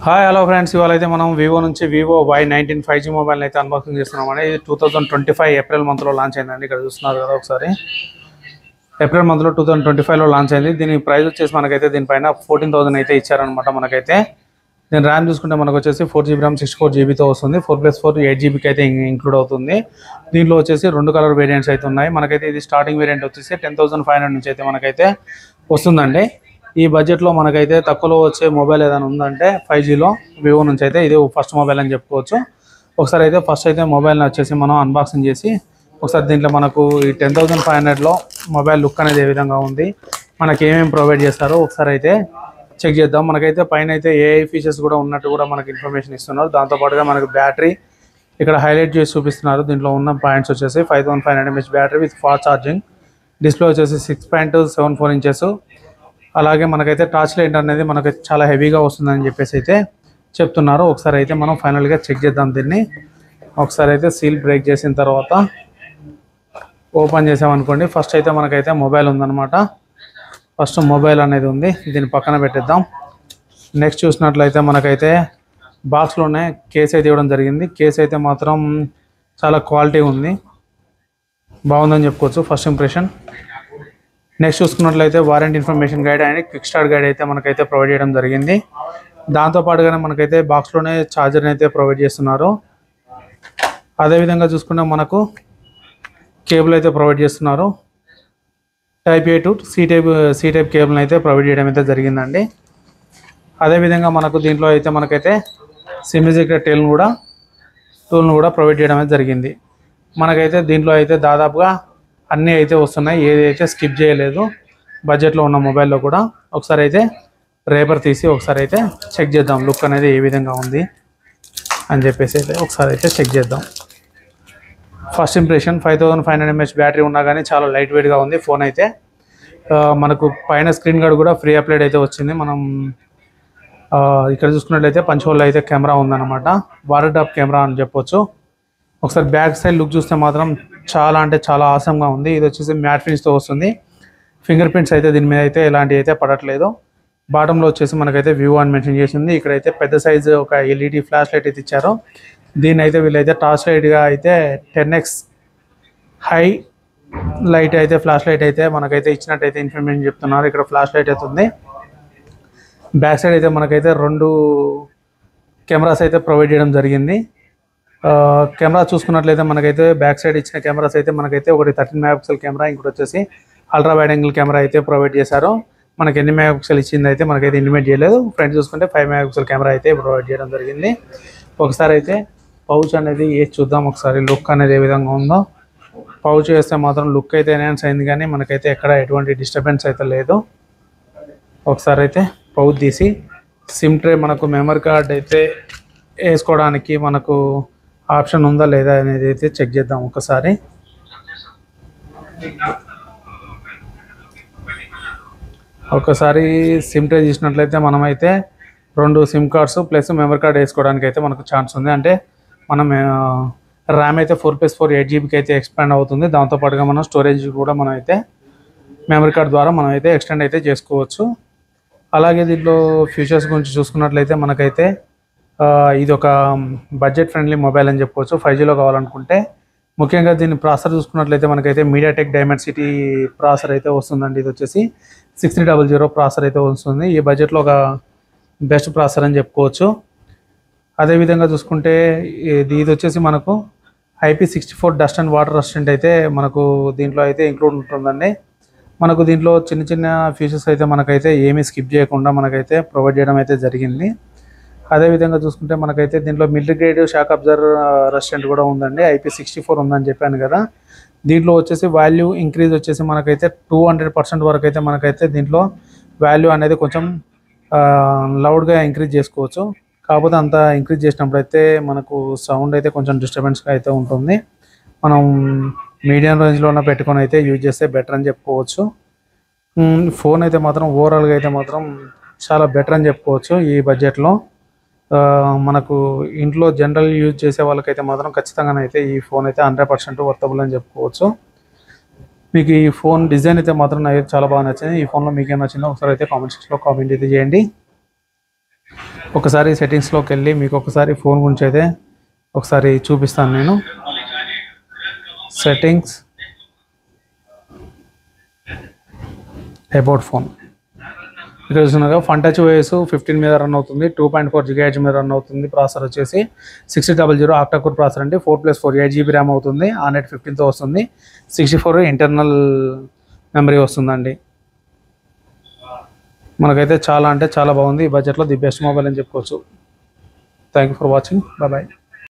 Hi hello friends, ఇవాళ అయితే మనం వివో నుంచి వివో Y19 5G మొబైల్ అయితే అన్బాక్సింగ్ చేస్తున్నామండి. ఇది 2025 ఏప్రిల్ మంత్లో లాంచ్ అయిందండి. ఇక్కడ చూస్తున్నారు కదా ఒకసారి. ఏప్రిల్ మంత్లో 2025లో లాంచ్ అయింది. దీని ప్రైస్ వచ్చేసి మనకైతే దీనిపైన 14,000 అయితే ఇచ్చారనమాట. మనకైతే దీని ర్యామ్ చూసుకుంటే మనకు వచ్చేసి 4GB ర్యామ్ 64GBతో వస్తుంది. 4+4 8GBకి అయితే ఇంక్లూడ్ అవుతుంది. దీంట్లో వచ్చేసి 2 కలర్ వేరియంట్స్ అయితే ఉన్నాయి. మనకైతే ఇది స్టార్టింగ్ వేరియంట్ వచ్చేసి 10,500 నుంచి అయితే మనకైతే వస్తుందండి. ఈ బడ్జెట్లో మనకైతే తక్కువలో వచ్చే మొబైల్ ఏదైనా ఉందంటే 5Gలో వివో నుంచి అయితే ఇది ఫస్ట్ మొబైల్ అని చెప్పుకోవచ్చు. ఒకసారి అయితే ఫస్ట్ అయితే మొబైల్ని వచ్చేసి మనం అన్బాక్సింగ్ చేసి ఒకసారి దీంట్లో మనకు ఈ 10,500లో మొబైల్ లుక్ అనేది ఏ విధంగా ఉంది, మనకి ఏమేమి ప్రొవైడ్ చేస్తారో ఒకసారి అయితే చెక్ చేద్దాం. మనకైతే పైన అయితే ఏఐ ఫీచర్స్ కూడా ఉన్నట్టు కూడా మనకి ఇన్ఫర్మేషన్ ఇస్తున్నారు. దాంతోపాటుగా మనకి బ్యాటరీ ఇక్కడ హైలైట్ చేసి చూపిస్తున్నారు. దీంట్లో ఉన్న పాయింట్స్ వచ్చేసి 5500 mAh battery with fast charging, display వచ్చేసి 6.74 ఇంచెస్. అలాగే మనకైతే టార్చ్ లైట్ అనేది మనకి చాలా హెవీగా వస్తుందని చెప్పేసి అయితే చెప్తున్నారు. ఒకసారి అయితే మనం ఫైనల్గా చెక్ చేద్దాం. దీన్ని ఒకసారి అయితే సీల్ బ్రేక్ చేసిన తర్వాత ఓపెన్ చేసామనుకోండి. ఫస్ట్ అయితే మనకైతే మొబైల్ ఉందన్నమాట. ఫస్ట్ మొబైల్ అనేది ఉంది, దీన్ని పక్కన పెట్టేద్దాం. నెక్స్ట్ చూసినట్లయితే మనకైతే బాక్స్లోనే కేస్ అయితే ఇవ్వడం జరిగింది. కేస్ అయితే మాత్రం చాలా క్వాలిటీ ఉంది, బాగుందని చెప్పుకోవచ్చు. First impression. నెక్స్ట్ చూసుకున్నట్లయితే warranty information guide and quick start guide అయితే మనకైతే ప్రొవైడ్ చేయడం జరిగింది. దాంతోపాటుగానే మనకైతే బాక్స్లోనే ఛార్జర్ని అయితే ప్రొవైడ్ చేస్తున్నారు. అదేవిధంగా చూసుకుంటే మనకు కేబుల్ అయితే ప్రొవైడ్ చేస్తున్నారు. Type A to C type కేబుల్ని అయితే ప్రొవైడ్ చేయడం అయితే జరిగిందండి. అదేవిధంగా మనకు దీంట్లో అయితే మనకైతే సిమ్ సీక్రెట్ టూల్ను కూడా ప్రొవైడ్ చేయడం అయితే జరిగింది. మనకైతే దీంట్లో అయితే దాదాపుగా అన్నీ అయితే వస్తున్నాయి, ఏదైతే స్కిప్ చేయలేదు బడ్జెట్లో ఉన్న మొబైల్లో కూడా. ఒకసారి అయితే రేపర్ తీసి ఒకసారి అయితే చెక్ చేద్దాం లుక్ అనేది ఏ విధంగా ఉంది అని చెప్పేసి అయితే ఒకసారి అయితే చెక్ చేద్దాం. ఫస్ట్ ఇంప్రెషన్ 5500 mAh బ్యాటరీ ఉన్నా కానీ చాలా లైట్ వెయిట్గా ఉంది ఫోన్ అయితే. మనకు పైన స్క్రీన్ గార్డ్ కూడా ఫ్రీ అప్లైడ్ అయితే వచ్చింది. మనం ఇక్కడ చూసుకున్నట్లయితే పంచ్ హోల్ అయితే కెమెరా ఉందన్నమాట, వాటర్ డ్రాప్ కెమెరా అని చెప్పొచ్చు. ఒకసారి బ్యాక్ సైడ్ లుక్ చూస్తే మాత్రం చాలా అంటే చాలా ఆసంగా ఉంది. ఇది వచ్చేసి మ్యాట్ ఫినిష్తో వస్తుంది. ఫింగర్ ప్రింట్స్ అయితే దీని మీద అయితే ఎలాంటివి అయితే పడట్లేదు. బాటంలో వచ్చేసి మనకైతే వివో అని మెన్షన్ చేసింది. ఇక్కడైతే పెద్ద సైజు ఒక ఎల్ఈడి ఫ్లాష్ లైట్ అయితే ఇచ్చారు. దీన్ని అయితే వీళ్ళైతే టార్చ్ లైట్గా అయితే 10x హై లైట్ అయితే ఫ్లాష్ లైట్ అయితే మనకైతే ఇచ్చినట్టయితే ఇన్ఫర్మేషన్ చెప్తున్నారు. ఇక్కడ ఫ్లాష్ లైట్ అయితే ఉంది. బ్యాక్ సైడ్ అయితే మనకైతే 2 కెమెరాస్ అయితే ప్రొవైడ్ చేయడం జరిగింది. కెమెరా చూసుకున్నట్లయితే మనకైతే బ్యాక్ సైడ్ ఇచ్చిన కెమెరాస్ అయితే మనకైతే ఒకటి 13 MP కెమెరా, ఇంకోటి వచ్చేసి అల్ట్రా వైడ్ యాంగిల్ కెమెరా అయితే ప్రొవైడ్ చేశారు. మనకి ఎన్ని MP ఇచ్చింది అయితే మనకైతే ఇంటిమేట్ చేయలేదు. ఫ్రంట్ చూసుకుంటే 5 MP కెమెరా అయితే ప్రొవైడ్ చేయడం జరిగింది. ఒకసారి అయితే పౌచ్ అనేది వేసి చూద్దాం, ఒకసారి లుక్ అనేది ఏ విధంగా ఉందో. పౌచ్ వేస్తే మాత్రం లుక్ అయితే ఎన్హాన్స్ అయింది, కానీ మనకైతే ఎక్కడ ఎటువంటి డిస్టర్బెన్స్ అయితే లేదు. ఒకసారి అయితే పౌచ్ తీసి సిమ్ ట్రే మనకు మెమరీ కార్డ్ అయితే వేసుకోవడానికి మనకు ఆప్షన్ ఉందా లేదా అనేది అయితే చెక్ చేద్దాం ఒకసారి. ఒకసారి సిమ్ ట్రే తీసినట్లయితే మనమైతే 2 SIM cards plus memory card వేసుకోవడానికి అయితే మనకు ఛాన్స్ ఉంది. అంటే మనం ర్యామ్ అయితే 4+4 8GBకి అయితే ఎక్స్పాండ్ అవుతుంది. దాంతోపాటుగా మనం స్టోరేజ్ కూడా మనం అయితే మెమరీ కార్డ్ ద్వారా మనం అయితే ఎక్స్టెండ్ అయితే చేసుకోవచ్చు. అలాగే దీంట్లో ఫీచర్స్ గురించి చూసుకున్నట్లయితే మనకైతే ఇది ఒక బడ్జెట్ ఫ్రెండ్లీ మొబైల్ అని చెప్పుకోవచ్చు. 5Gలో కావాలనుకుంటే ముఖ్యంగా దీన్ని ప్రాసెసర్ చూసుకున్నట్లయితే మనకైతే మీడియాటెక్ డైమెన్సిటీ ప్రాసెసర్ అయితే వస్తుందండి. ఇది వచ్చేసి 6300 ప్రాసెసర్ అయితే వస్తుంది. ఈ బడ్జెట్లో ఒక బెస్ట్ ప్రాసెసర్ అని చెప్పుకోవచ్చు. అదేవిధంగా చూసుకుంటే ఇది వచ్చేసి మనకు IP64 dust and water resistant అయితే మనకు దీంట్లో అయితే ఇంక్లూడ్ ఉంటుందండి. మనకు దీంట్లో చిన్న చిన్న ఫీచర్స్ అయితే మనకైతే ఏమీ స్కిప్ చేయకుండా మనకైతే ప్రొవైడ్ చేయడం అయితే జరిగింది. అదేవిధంగా చూసుకుంటే మనకైతే దీంట్లో military grade shock absorber resistant కూడా ఉందండి. IP64 ఉందని చెప్పాను కదా. దీంట్లో వచ్చేసి వాల్యూ ఇంక్రీజ్ వచ్చేసి మనకైతే 200% వరకు అయితే మనకైతే దీంట్లో వాల్యూ అనేది కొంచెం లౌడ్గా ఇంక్రీజ్ చేసుకోవచ్చు. కాకపోతే అంత ఇంక్రీజ్ చేసినప్పుడు అయితే మనకు సౌండ్ అయితే కొంచెం డిస్టర్బెన్స్గా అయితే ఉంటుంది. మనం మీడియం రేంజ్లో పెట్టుకొని అయితే యూజ్ చేస్తే బెటర్ అని చెప్పుకోవచ్చు. ఫోన్ అయితే మాత్రం ఓవరాల్గా అయితే మాత్రం చాలా బెటర్ అని చెప్పుకోవచ్చు. ఈ బడ్జెట్లో మనకు ఇంట్లో జనరల్ యూజ్ చేసే వాళ్ళకైతే మాత్రం ఖచ్చితంగానైతే ఈ ఫోన్ అయితే 100% వర్తబుల్ అని చెప్పుకోవచ్చు. మీకు ఈ ఫోన్ డిజైన్ అయితే మాత్రం నాకు చాలా బాగా నచ్చింది. ఈ ఫోన్లో మీకు ఏం నచ్చిందో ఒకసారి అయితే కామెంట్ సెక్షన్లో కామెంట్ అయితే చేయండి. ఒకసారి సెట్టింగ్స్లోకి వెళ్ళి మీకు ఒకసారి ఫోన్ గురించి అయితే ఒకసారి చూపిస్తాను నేను. Settings, about phone. ఇక్కడ చూస్తున్నారుగా ఫన్ టచ్ ఓఎస్ 15 మీద రన్ అవుతుంది. 2.4 GHz మీద రన్ అవుతుంది. ప్రాసెసర్ వచ్చేసి 6000 ఆక్టా కోర్ ప్రాసెసర్ అండి. 4+4 8GB ర్యామ్ అవుతుంది. ఆనెట్ 15తో వస్తుంది. 64 ఇంటర్నల్ మెమరీ వస్తుందండి. మనకైతే చాలా అంటే చాలా బాగుంది. ఈ బడ్జెట్లో ది బెస్ట్ మొబైల్ అని చెప్పుకోవచ్చు. Thank you for watching. Bye.